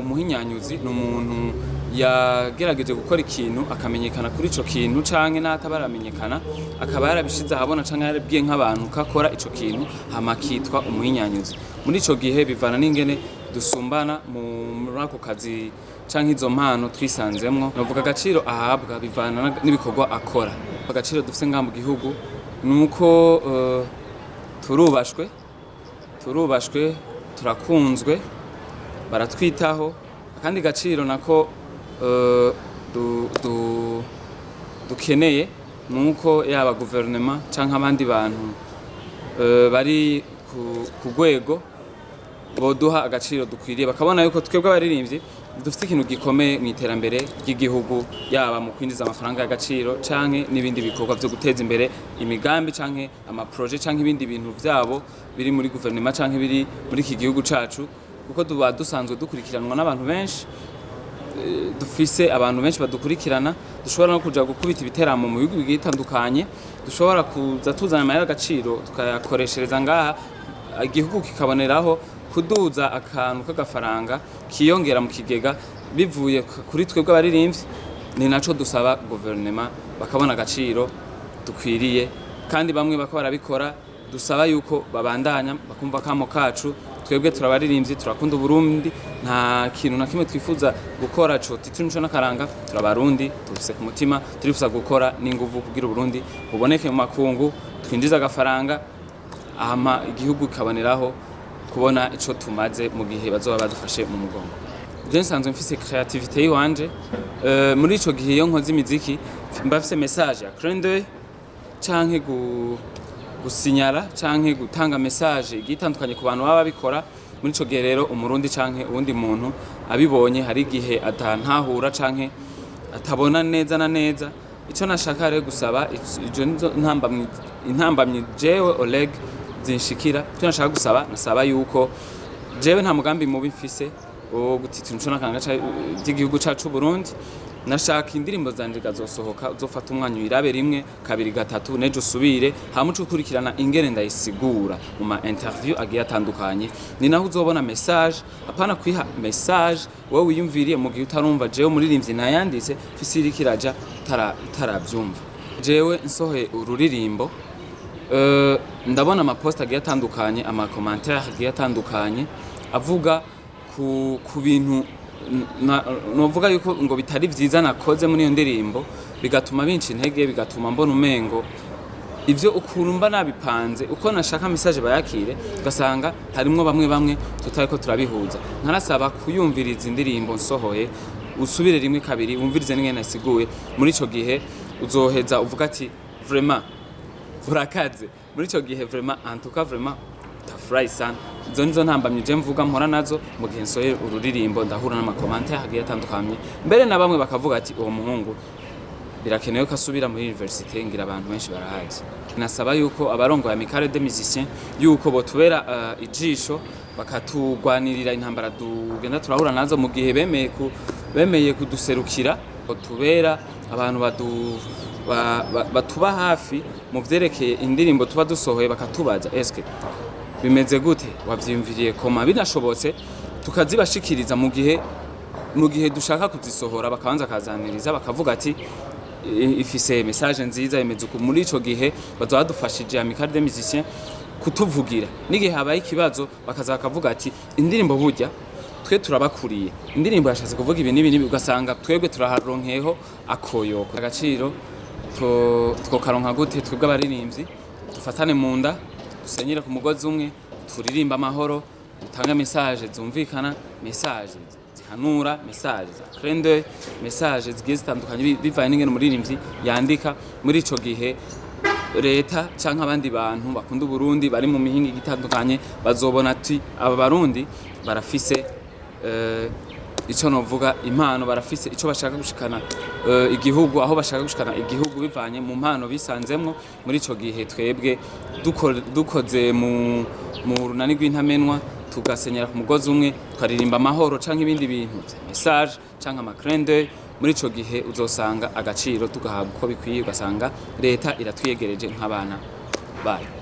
umuhinyanyuzi ni umuntu yagerageje gukora ikintu akamenyekana kuri ico kintu canke n'atabaramenyekana akaba yarabishize ahabona canke yarabwiye nk'abantu kakora ico kintu hama kitwa umuhinyanyuzi. Muri ico gihe bivana n'ingene dusumbana muri ako kazi canke izo mpano twisanzemwo. Navuga agaciro ahabwa bivana n'ibikorwa akora. Agaciro dufise ngaha mu gihugu nuko turubashwe, turakunzwe, baratwitaho. Akandi gaciro nako dukeneye nuko yaba guverinoma canke abandi bantu bari ku rwego boduha agaciro dukwiriye, bakabona yuko twebwe abaririmbyi dufite ikintu gikomeye mu iterambere ry'igihugu, yaba mu kwinjiza amafaranga y'agaciro canke n'ibindi bikorwa vyo guteza imbere imigambi canke amaproje canke ibindi bintu vyabo biri muri guverinoma canke biri muri iki gihugu cacu, kuko duba dusanzwe dukurikiranwa n'abantu benshi. Dufise abantu benshi badukurikirana, dushobora no kuja gukubita ibiteramo mu bihugu bitandukanye, dushobora kuza tuzana amahera y'agaciro tukayakoreshereza ngaha, igihugu kikaboneraho kuduza akantu k'agafaranga kiyongera mu kigega bivuye kuri twebwe abaririmbyi. Ni naco dusaba guverinoma, bakabona agaciro dukwiriye, kandi bamwe bakaba barabikora. Dusaba yuko babandanya bakumva kamo kacu. Twebwe turabaririmbyi, turakunda Burundi, nta kintu na kimwe twifuza gukora co titunico n'akaranga. Turabarundi, tufise ku mutima, turifuza gukora n'inguvu kugira Burundi buboneke mu makungu, twinjiza agafaranga, hama igihugu kaboneraho kubona ico tumaze mu gihe bazoba badufashe mu mugongo. Je nsanzwe mfise creativité yiwanje, muri ico gihe iyo nkoze imiziki mbafise message ya clin d'œil canke gusinyara canke gutanga message igitandukanye ku bantu baba bikora. Muri ico gihe rero umurundi canke uwundi muntu abibonye hari igihe atantahura canke atabona neza na neza ico nashaka rero gusaba. Ijo nizo intambamyi jewe Oleg zinshikira. Icyo nashaka gusaba, nasaba yuko jewe nta mugambi mubi mfise wo gutitira umuco n'akaranga by'igihugu cacu Burundi. Nashaka indirimbo zanje gazosohoka uzofata umwanya uyirabe rimwe kabiri gatatu nejo usubire hama ukurikirana ingene ndayisigura mu ma interview agiye atandukanye. Ni naho uzobona message, apana kwiha message wowe wiyumviriye mu gihe utarumva jewe muririmbyi nayanditse mfise irikiraja utaravyumva. Jewe nsohoye ururirimbo, ndabona amapost agiye atandukanye, ama commentaire agiye atandukanye avuga ku bintu novuga yuko ngo bitari vyiza nakoze muri iyo ndirimbo, bigatuma binci intege, bigatuma mbona umengo ivyo ukuntu mba nabipanze uko nashaka message bayakire, ugasanga harimwo bamwe tutariko turabihuza. Nkarasaba kuyumviriza indirimbo nsohoye, usubire rimwe kabiri wumvirize n'ingene nasiguye. Muri ico gihe uzoheza uvuga ati vraiment urakaze. Muri ico gihe vraiment en tout cas vraiment tafurahi sana. Izo nizo ntambamye je mvuga mpora nazo mu gihe nsohoye ururirimbo, ndahura n'amakomantere agiye atandukanye. Mbere na bamwe bakavuga ati uwo muhungu birakenewe ko asubira muri université, ngira abantu benshi barahazi. Nasaba yuko abarongo ya Amicale des Musiciens yuko botubera ijisho, bakatugwanirira intambara tugenda turahura nazo mu gihe bemeye kuduserukira, botubera abantu batuba hafi mu vyerekeye indirimbo tuba dusohoye, bakatubaza eske bimeze gute, wavyimviriye koma, binashobotse tukazibashikiriza mu gihe dushaka kuzisohora, bakabanza kazaniriza bakavuga ati ifise message nziza imeze uko. Muri ico gihe bazadufashije Amicale des Musiciens kutuvugira, n'igihe habaye ikibazo bakaza bakavuga ati indirimbo burya twe turabakuriye, indirimbo yashatse kuvuga ibi n'ibi, ugasanga twebwe turaharonkeho akoyoko. Agaciro twokaronka gute twebwe abaririmbyi? Dufatane mu nda, dusenyere ku mugozi umwe, turirimba amahoro, dutanga message zumvikana, message zihanura, message za clin d'œil, message zigiye zitandukanye bivanye n'ingene umuririmbyi yandika. Muri ico gihe leta canke abandi bantu bakunda Burundi bari mu mihinga igitandukanye bazobona ati aba barundi barafise ico novuga impano, barafise ico bashaka gushikana igihugu aho bashaka gushikana igihugu bivanye mu mpano bisanzemwo. Muri ico gihe twebwe dukoze mu runani rw'intamenwa, tugasenyera ku mugozi umwe, twaririmba amahoro canke ibindi bintu message canke ama clin d'œil. Muri ico gihe uzosanga agaciro tugahabwa uko bikwiye, ugasanga leta iratwiyegereje nk'abana bayo.